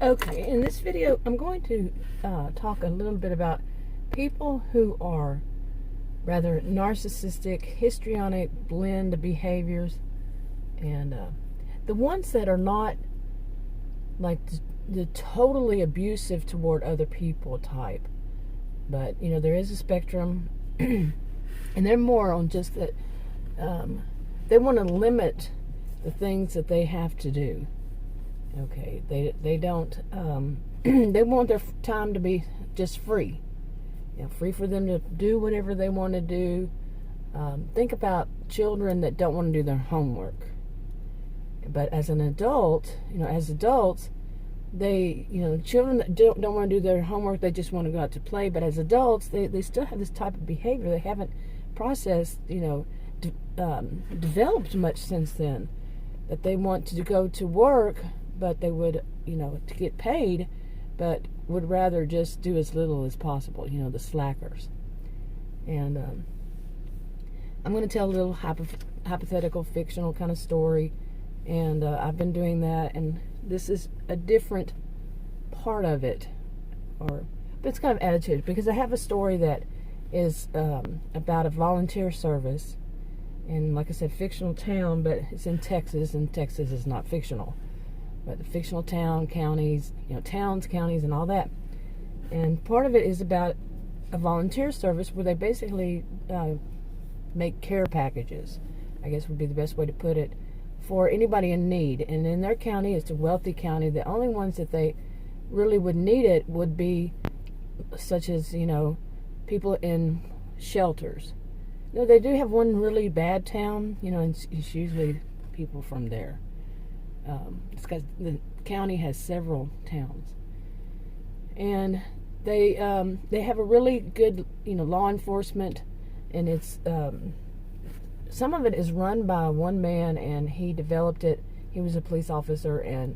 Okay, in this video, I'm going to talk a little bit about people who are rather narcissistic, histrionic blend of behaviors, and the ones that are not like the totally abusive toward other people type. But, you know, there is a spectrum, and they're more on just that they want to limit the things that they have to do. Okay, they don't, they want their time to be just free. You know, free for them to do whatever they want to do. Think about children that don't want to do their homework. But as an adult, you know, as adults, children that don't want to do their homework, they just want to go out to play. But as adults, they still have this type of behavior. They haven't processed, developed much since then. That they want to go to work, but they would, to get paid, but would rather just do as little as possible, the slackers. And I'm going to tell a little hypothetical, fictional kind of story, and I've been doing that, and this is a different part of it, but it's kind of attitude, because I have a story that is about a volunteer service, and like I said, fictional town, but it's in Texas, and Texas is not fictional. But the fictional town, counties, towns, counties, and all that. And part of it is about a volunteer service where they basically make care packages, I guess would be the best way to put it, for anybody in need. And in their county, it's a wealthy county. The only ones that they really would need it would be such as, people in shelters. They do have one really bad town, and it's usually people from there. It's because the county has several towns, and they have a really good law enforcement, and it's some of it is run by one man, and he developed it. He was a police officer and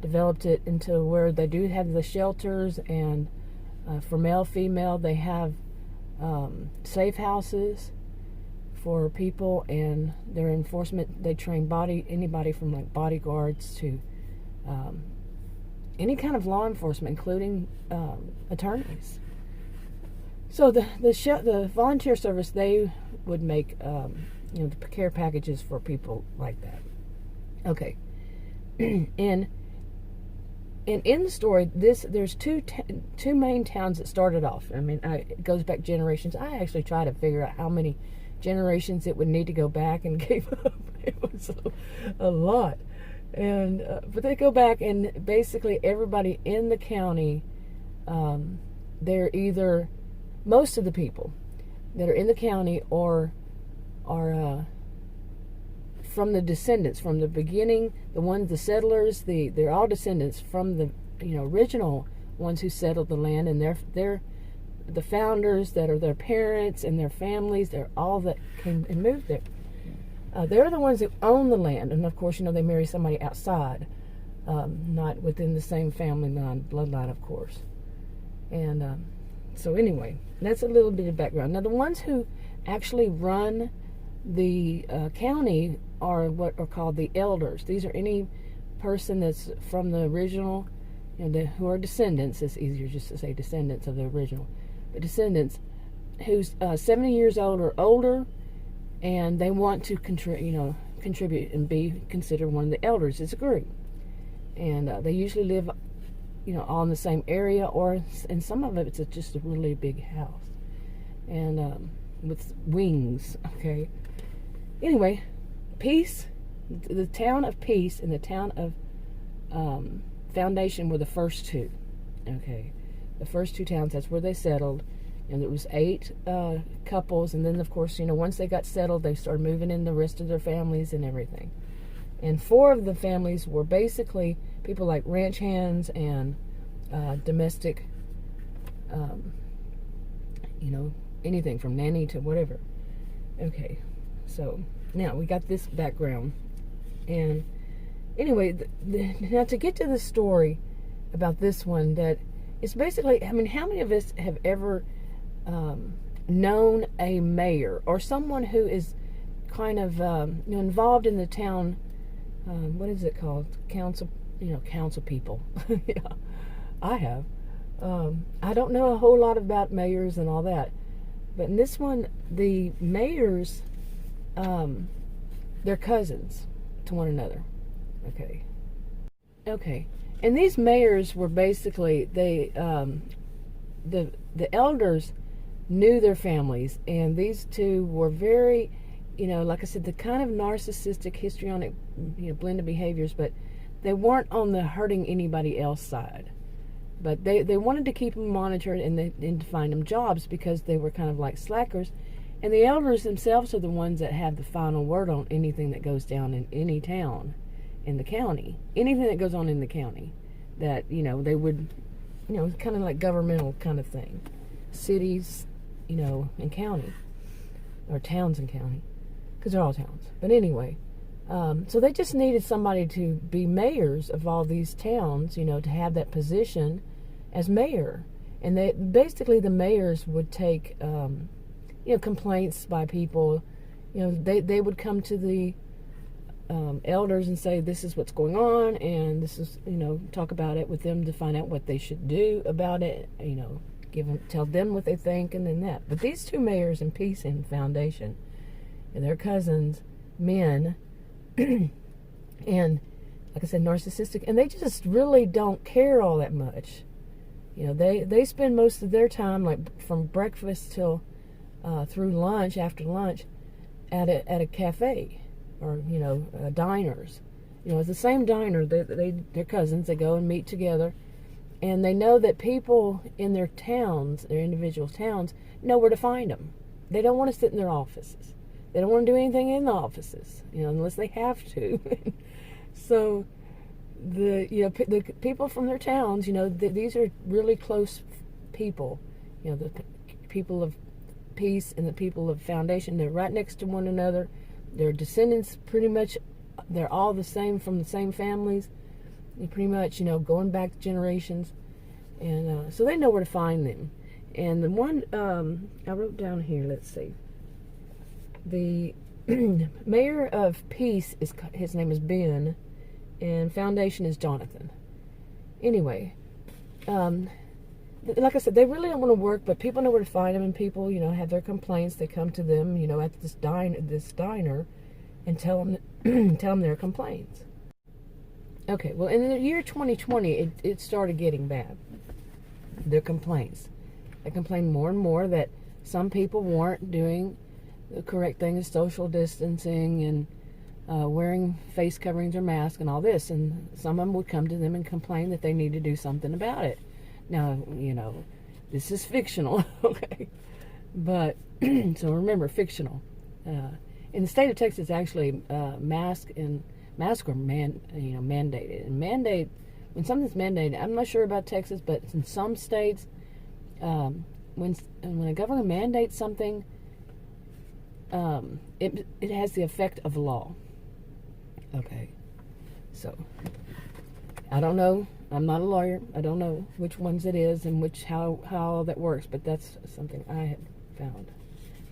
developed it into where they do have the shelters, and for male, female, they have safe houses for people, and their enforcement, they train anybody from like bodyguards to any kind of law enforcement, including attorneys. So the volunteer service, they would make the care packages for people like that. Okay, and in the story, there's two main towns that started off. I mean, it goes back generations. I actually try to figure out how many generations it would need to go back, and gave up. It was a lot, and but they go back, and basically everybody in the county, they're either, most of the people that are in the county are from the descendants from the beginning. The settlers, they're all descendants from the original ones who settled the land, and they're the founders that are their parents and their families. They're all that came and moved there. They're the ones that own the land, and of course, they marry somebody outside, not within the same family line, bloodline, of course. And so anyway, that's a little bit of background. Now, the ones who actually run the county are what are called the elders. These are any person that's from the original, who are descendants. It's easier just to say descendants of the original. But descendants who's 70 years old or older, and they want to contribute and be considered one of the elders. It's a group, and they usually live, all in the same area, and some of it, it's just a really big house, and with wings. Okay. Anyway, Peace, the town of Peace and the town of Foundation were the first two. Okay. The first two towns, that's where they settled, and there was 8 couples, and then of course, once they got settled, they started moving in the rest of their families and everything. And 4 of the families were basically people like ranch hands and domestic, anything from nanny to whatever. Okay, so now we got this background, and anyway, now to get to the story about this one, that it's basically, I mean, how many of us have ever known a mayor or someone who is kind of involved in the town, what is it called? Council, council people. Yeah, I have. I don't know a whole lot about mayors and all that, but in this one, the mayors, they're cousins to one another. Okay, and these mayors were basically the elders knew their families, and these two were very, like I said, the kind of narcissistic, histrionic, blend of behaviors, but they weren't on the hurting anybody else side. But they wanted to keep them monitored and to find them jobs because they were kind of like slackers. And the elders themselves are the ones that have the final word on anything that goes down in any town in the county. Anything that goes on in the county that, they would, kind of like governmental kind of thing. Cities, and county. Or towns and county. Because they're all towns. But anyway, so they just needed somebody to be mayors of all these towns, to have that position as mayor. And basically the mayors would take, complaints by people. They would come to the elders and say, this is what's going on, and this is, talk about it with them to find out what they should do about it, tell them what they think, and then that. But these two mayors in Peace and Foundation, and their cousins, men, and like I said, narcissistic, and they just really don't care all that much. They spend most of their time, like from breakfast till through lunch, after lunch, at a cafe or diners. It's the same diner. They're cousins. They go and meet together, and they know that people in their towns, their individual towns, know where to find them. They don't want to sit in their offices. They don't want to do anything in the offices, unless they have to. So the people from their towns, these are really close people. The people of Peace and the people of Foundation, they're right next to one another. Their descendants, pretty much, they're all the same, from the same families. Pretty much, going back generations. And so they know where to find them. And the one, I wrote down here, let's see. The mayor of Peace, his name is Ben, and Foundation is Jonathan. Anyway, like I said, they really don't want to work, but people know where to find them, and people, have their complaints. They come to them, at this diner, and tell them their complaints. Okay, well, in the year 2020, it started getting bad. Their complaints. They complained more and more that some people weren't doing the correct thing is social distancing and wearing face coverings or masks and all this. And some of them would come to them and complain that they need to do something about it. Now, this is fictional, okay? But, so remember, fictional. In the state of Texas, actually, masks are mandated. And when something's mandated, I'm not sure about Texas, but in some states, when a government mandates something, it has the effect of law. Okay, so I don't know. I'm not a lawyer. I don't know which ones it is and how that works, but that's something I had found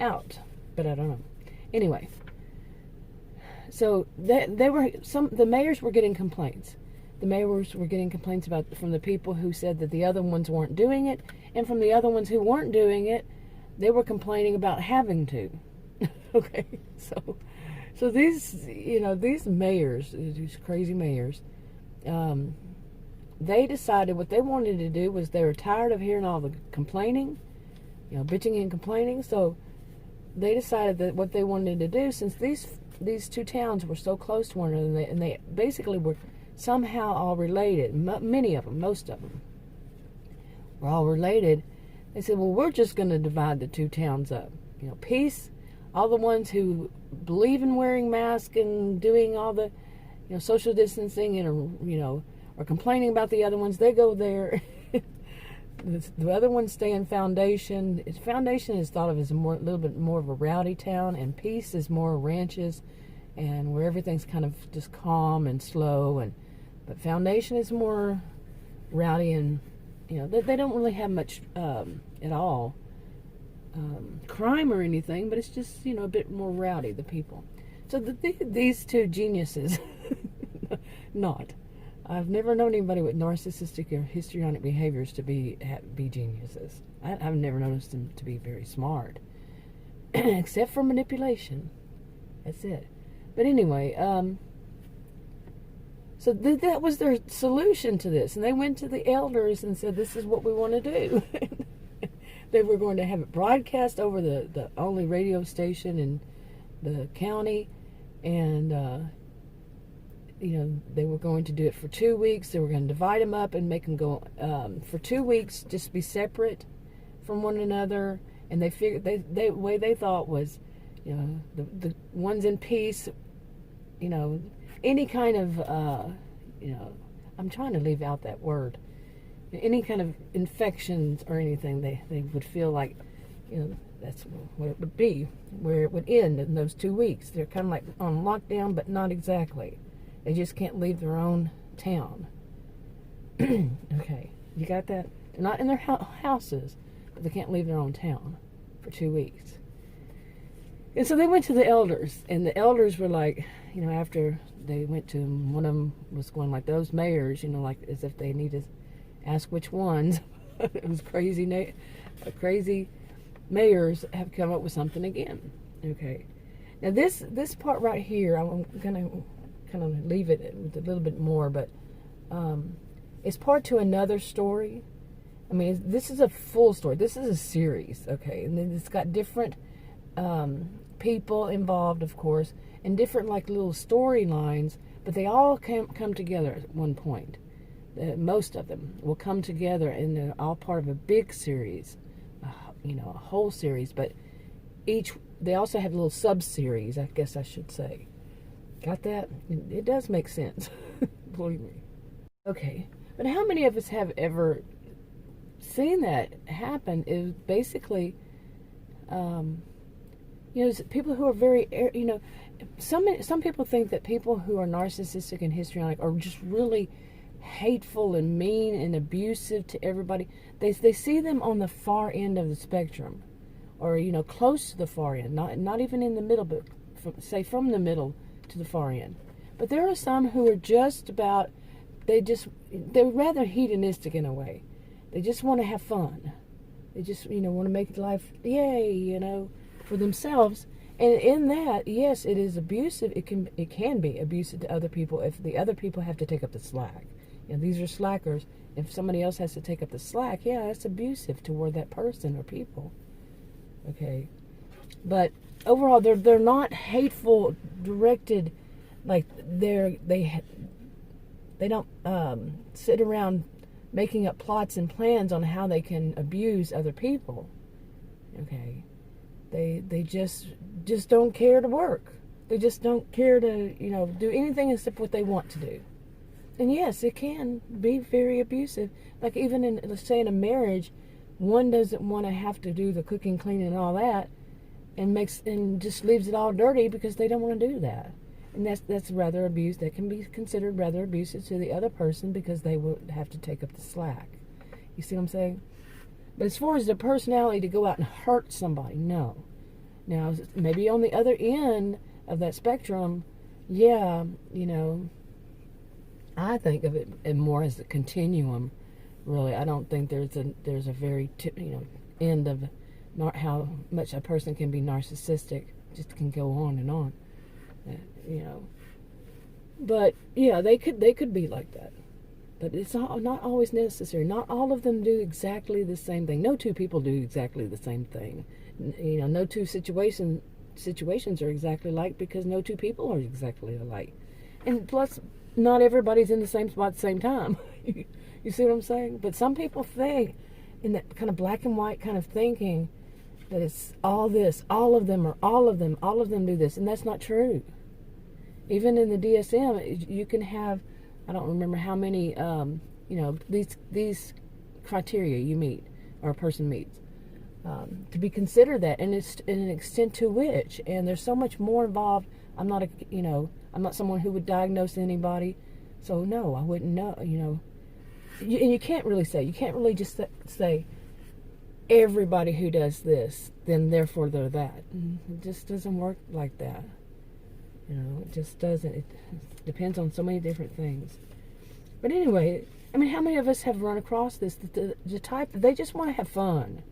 out, but I don't know. Anyway, so the mayors were getting complaints. The mayors were getting complaints from the people who said that the other ones weren't doing it, and from the other ones who weren't doing it, they were complaining about having to. Okay, so these mayors, these crazy mayors, they decided what they wanted to do was they were tired of hearing all the complaining, bitching and complaining. So they decided that what they wanted to do, since these two towns were so close to one another, and they basically were somehow all related, many of them, most of them were all related. They said, well, we're just going to divide the two towns up. Peace, all the ones who believe in wearing masks and doing all the, social distancing and, are complaining about the other ones, they go there. The other ones stay in Foundation. Foundation is thought of as a little bit more of a rowdy town, and Peace is more ranches and where everything's kind of just calm and slow. But Foundation is more rowdy, and they don't really have much at all crime or anything, but it's just a bit more rowdy, the people. So these two geniuses, not I've never known anybody with narcissistic or histrionic behaviors to be geniuses. I've never noticed them to be very smart, except for manipulation. That's it. But anyway, so that was their solution to this, and they went to the elders and said, "This is what we want to do." They were going to have it broadcast over the only radio station in the county, and they were going to do it for 2 weeks. They were going to divide them up and make them go for 2 weeks, just be separate from one another. And they figured the way they thought was, the ones in peace, any kind of I'm trying to leave out that word. Any kind of infections or anything, they would feel like, that's what it would be, where it would end in those 2 weeks. They're kind of like on lockdown, but not exactly. They just can't leave their own town. Okay, you got that? They're not in their houses, but they can't leave their own town for 2 weeks. And so they went to the elders, and the elders were like, after they went to them, one of them was going like, those mayors, like as if they need to ask which ones. It was crazy. Crazy mayors have come up with something again. Okay, now this part right here, I'm gonna kind of leave it with a little bit more, but it's part to another story. I mean, this is a full story. This is a series, okay, and then it's got different people involved, of course, and different like little storylines, but they all come together at one point. Most of them will come together, and they're all part of a big series, a whole series. But they also have little sub-series, I guess I should say. Got that? It does make sense. Believe me. Okay, but how many of us have ever seen that happen? Is basically, people who are very, some people think that people who are narcissistic and histrionic are just really hateful and mean and abusive to everybody. They see them on the far end of the spectrum, or close to the far end, not even in the middle, but from the middle to the far end. But there are some who are just about, they're rather hedonistic in a way. They just want to have fun. They just want to make life yay, for themselves. And in that, yes, it is abusive. It can be abusive to other people if the other people have to take up the slack. These are slackers. If somebody else has to take up the slack, yeah, that's abusive toward that person or people. Okay, but overall, they're not hateful, directed, like they don't sit around making up plots and plans on how they can abuse other people. Okay, they just don't care to work. They just don't care to do anything except what they want to do. And yes, it can be very abusive. Like even let's say in a marriage, one doesn't want to have to do the cooking, cleaning, and all that, and just leaves it all dirty because they don't want to do that. And that's rather abuse. That can be considered rather abusive to the other person because they would have to take up the slack. You see what I'm saying? But as far as the personality to go out and hurt somebody, no. Now, maybe on the other end of that spectrum, yeah, I think of it more as a continuum. Really, I don't think there's a very end of how much a person can be narcissistic. Just can go on and on, But yeah, they could be like that. But it's not always necessary. Not all of them do exactly the same thing. No two people do exactly the same thing. No two situations are exactly alike because no two people are exactly alike. And plus, not everybody's in the same spot at the same time. You see what I'm saying? But some people think in that kind of black and white kind of thinking that it's all this, all of them, or all of them do this, and that's not true. Even in the DSM, you can have, I don't remember how many, these criteria you meet, or a person meets, to be considered that, and it's an extent to which, and there's so much more involved. I'm not someone who would diagnose anybody, so no, I wouldn't know, and you can't really just say everybody who does this, then therefore they're that. It just doesn't work like that. It just doesn't. It depends on so many different things. But anyway, I mean, how many of us have run across this? The type that they just want to have fun.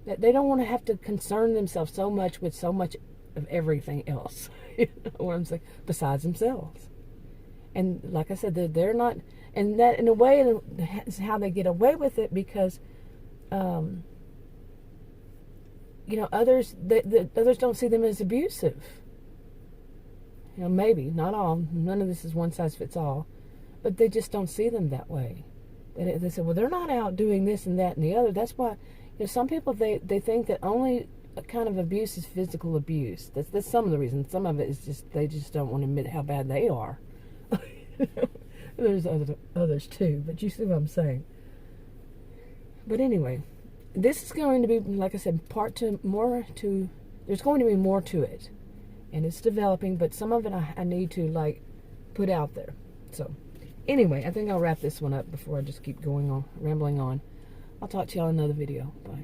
That they don't want to have to concern themselves so much with so much of everything else. You know what I'm saying? Besides themselves. And like I said, they're not, and that in a way is how they get away with it, because, you know, others don't see them as abusive. You know, maybe, not all. None of this is one size fits all. But they just don't see them that way. They say, well, they're not out doing this and that and the other. That's why, you know, some people, they think that only a kind of abuse is physical abuse. That's some of the reasons. Some of it is just, they just don't want to admit how bad they are. There's others too, but you see what I'm saying. But anyway, this is going to be, like I said, there's going to be more to it. And it's developing, but some of it I need to, like, put out there. So, anyway, I think I'll wrap this one up before I just keep going on, rambling on. I'll talk to y'all in another video. Bye.